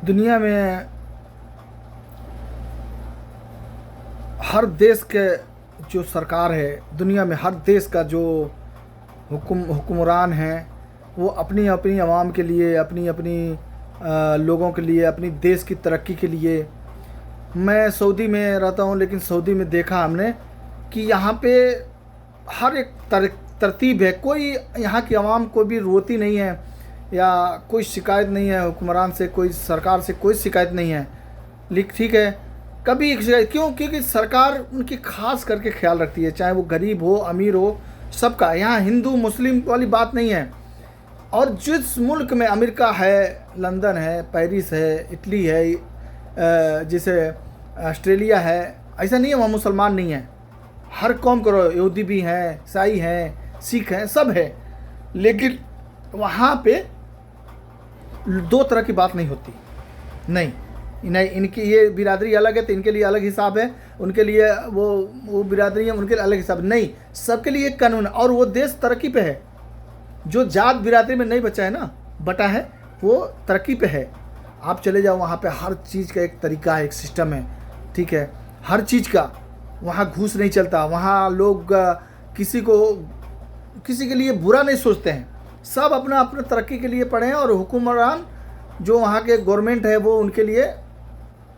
दुनिया में हर देश के जो सरकार है, दुनिया में हर देश का जो हुक्मरान हैं, वो अपनी अपनी आवाम के लिए, अपनी अपनी लोगों के लिए, अपनी देश की तरक्की के लिए। मैं सऊदी में रहता हूँ, लेकिन सऊदी में देखा हमने कि यहाँ पे हर एक तरतीब है। कोई यहाँ की आवाम कोई भी रोती नहीं है या कोई शिकायत नहीं है हुक्मरान से, कोई सरकार से कोई शिकायत नहीं है। ठीक है, कभी शिकायत क्यों? क्योंकि सरकार उनकी खास करके ख्याल रखती है, चाहे वो गरीब हो अमीर हो, सबका। यहाँ हिंदू मुस्लिम वाली बात नहीं है। और जिस मुल्क में अमेरिका है, लंदन है, पेरिस है, इटली है, जैसे ऑस्ट्रेलिया है, ऐसा नहीं है वहाँ मुसलमान नहीं है। हर कौम करो, यहूदी भी हैं, ईसाई हैं, सिख हैं, सब है। लेकिन वहाँ पे दो तरह की बात नहीं होती। नहीं, इनकी ये बिरादरी अलग है तो इनके लिए अलग हिसाब है, उनके लिए वो बिरादरी है, उनके लिए अलग हिसाब नहीं। सबके लिए एक कानून है। और वो देश तरक्की पे है। जो जात बिरादरी में नहीं बचा है ना, बटा है, वो तरक्की पे है। आप चले जाओ वहाँ पे, हर चीज़ का एक तरीका है, एक सिस्टम है। ठीक है, हर चीज़ का वहाँ घूस नहीं चलता। वहाँ लोग किसी के लिए बुरा नहीं सोचते हैं। सब अपना अपना तरक्की के लिए पढ़े हैं। और हुक्मरान जो वहाँ के गवर्नमेंट है, वो उनके लिए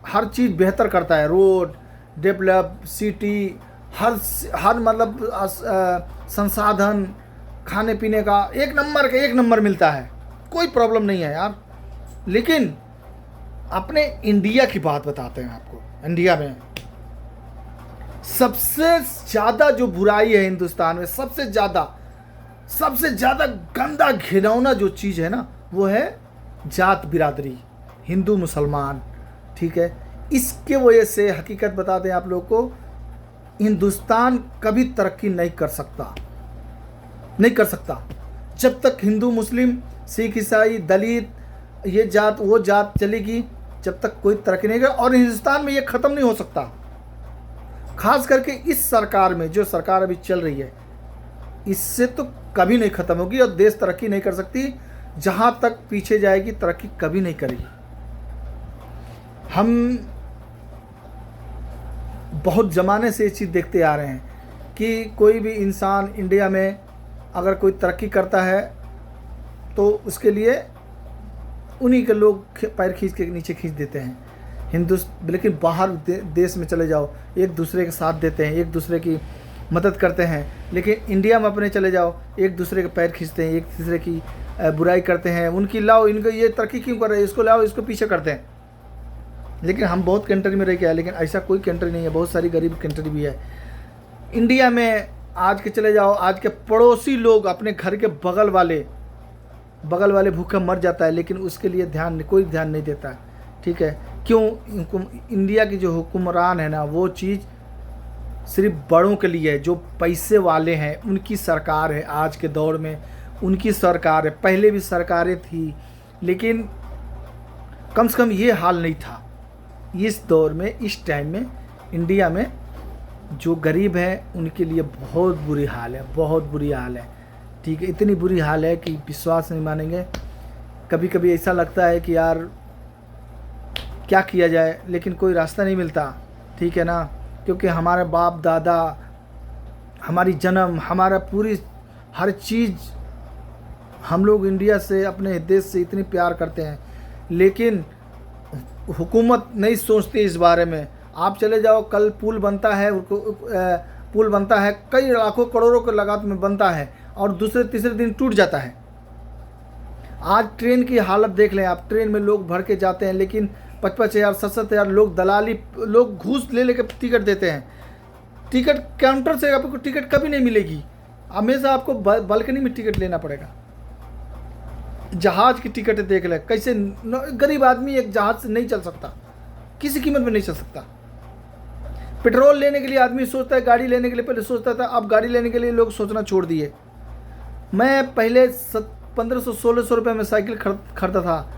हर चीज़ बेहतर करता है। रोड डेवलप, सिटी, हर मतलब संसाधन, खाने पीने का एक नंबर मिलता है। कोई प्रॉब्लम नहीं है यार। लेकिन अपने इंडिया की बात बताते हैं आपको। इंडिया में सबसे ज़्यादा जो बुराई है हिंदुस्तान में, सबसे ज़्यादा गंदा घिनौना जो चीज़ है ना, वो है जात बिरादरी, हिंदू मुसलमान। ठीक है, इसके वजह से हकीकत बता दें आप लोग को, हिंदुस्तान कभी तरक्की नहीं कर सकता जब तक हिंदू मुस्लिम सिख ईसाई दलित ये जात वो जात चलेगी, जब तक कोई तरक्की नहीं करेगा। और हिंदुस्तान में ये ख़त्म नहीं हो सकता। खास करके इस सरकार में, जो सरकार अभी चल रही है, इससे तो कभी नहीं ख़त्म होगी। और देश तरक्की नहीं कर सकती। जहाँ तक पीछे जाएगी, तरक्की कभी नहीं करेगी। हम बहुत ज़माने से ये चीज़ देखते आ रहे हैं कि कोई भी इंसान इंडिया में अगर कोई तरक्की करता है तो उसके लिए उन्हीं के लोग पैर खींच के नीचे खींच देते हैं। लेकिन बाहर देश में चले जाओ, एक दूसरे के साथ देते हैं, एक दूसरे की मदद करते हैं। लेकिन इंडिया में अपने चले जाओ, एक दूसरे के पैर खींचते हैं, एक दूसरे की बुराई करते हैं। उनकी लाओ, इनको ये तरक्की क्यों कर रहे हैं, इसको लाओ, इसको पीछे करते हैं। लेकिन हम बहुत कंट्री में रह के आए, लेकिन ऐसा कोई कंट्री नहीं है। बहुत सारी गरीब कंट्री भी है। इंडिया में आज के चले जाओ, आज के पड़ोसी लोग अपने घर के बगल वाले भूखे मर जाता है, लेकिन उसके लिए कोई ध्यान नहीं देता है। ठीक है, क्यों? इंडिया की जो हुक्मरान है ना, वो चीज़ सिर्फ बड़ों के लिए है, जो पैसे वाले हैं, उनकी सरकार है। आज के दौर में उनकी सरकार है। पहले भी सरकारें थी, लेकिन कम से कम ये हाल नहीं था। इस दौर में, इस टाइम में इंडिया में जो गरीब है उनके लिए बहुत बुरी हाल है, बहुत बुरी हाल है। ठीक है, इतनी बुरी हाल है कि विश्वास नहीं मानेंगे। कभी कभी ऐसा लगता है कि यार क्या किया जाए, लेकिन कोई रास्ता नहीं मिलता। ठीक है ना, क्योंकि हमारे बाप दादा, हमारी जन्म, हमारा पूरी हर चीज़, हम लोग इंडिया से, अपने देश से इतनी प्यार करते हैं, लेकिन हुकूमत नहीं सोचती इस बारे में। आप चले जाओ, कल पुल बनता है, कई लाखों करोड़ों के लागत में बनता है, और दूसरे तीसरे दिन टूट जाता है। आज ट्रेन की हालत देख लें आप। ट्रेन में लोग भर के जाते हैं, लेकिन 55,000 67,000 लोग घूस ले लेकर टिकट देते हैं। टिकट काउंटर से आपको टिकट कभी नहीं मिलेगी, हमेशा आपको बालकनी में टिकट लेना पड़ेगा। जहाज़ की टिकट देख लें कैसे। गरीब आदमी एक जहाज़ से नहीं चल सकता, किसी कीमत में नहीं चल सकता। पेट्रोल लेने के लिए आदमी सोचता है, गाड़ी लेने के लिए पहले सोचता था, अब गाड़ी लेने के लिए लोग सोचना छोड़ दिए। मैं पहले 1500-1600 रुपये में साइकिल खरीदा था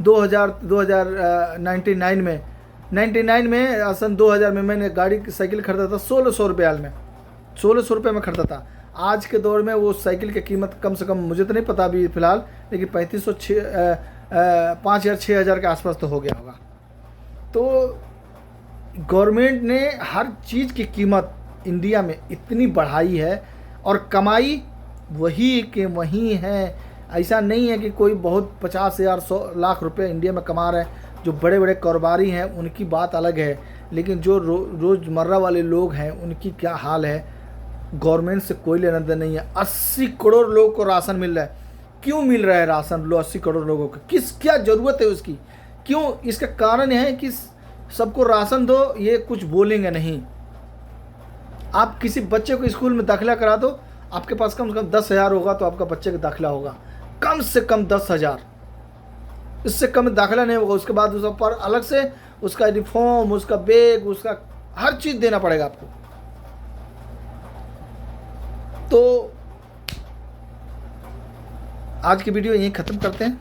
2099 में। 99 में, सन 2000 में मैंने साइकिल खरीदा था 1600 रुपये में, 1600 रुपये में खरीदा था। आज के दौर में वो साइकिल की कीमत कम से कम, मुझे तो नहीं पता अभी फ़िलहाल, लेकिन 5,000 6,000 के आसपास तो हो गया होगा। तो गवर्नमेंट ने हर चीज़ की कीमत इंडिया में इतनी बढ़ाई है और कमाई वही के वही है। ऐसा नहीं है कि कोई बहुत 50,000 100 लाख रुपए इंडिया में कमा रहे हैं। जो बड़े बड़े कारोबारी हैं उनकी बात अलग है, लेकिन जो रोज़मर्रा वाले लोग हैं उनकी क्या हाल है। गवर्नमेंट से कोई लेना देना नहीं है। 80 करोड़ लोगों को राशन मिल रहा है। क्यों मिल रहा है राशन 80 करोड़ लोगों को? क्या ज़रूरत है उसकी? क्यों? इसका कारण है कि सबको राशन दो, ये कुछ बोलेंगे नहीं। आप किसी बच्चे को स्कूल में दाखिला करा दो, आपके पास कम से कम 10,000 होगा तो आपका बच्चे का दाखिला होगा, कम से कम 10,000। इससे कम दाखिला नहीं होगा। उसके बाद उस पर अलग से उसका यूनिफॉर्म, उसका बैग, उसका हर चीज़ देना पड़ेगा आपको। तो आज की वीडियो यहीं ख़त्म करते हैं।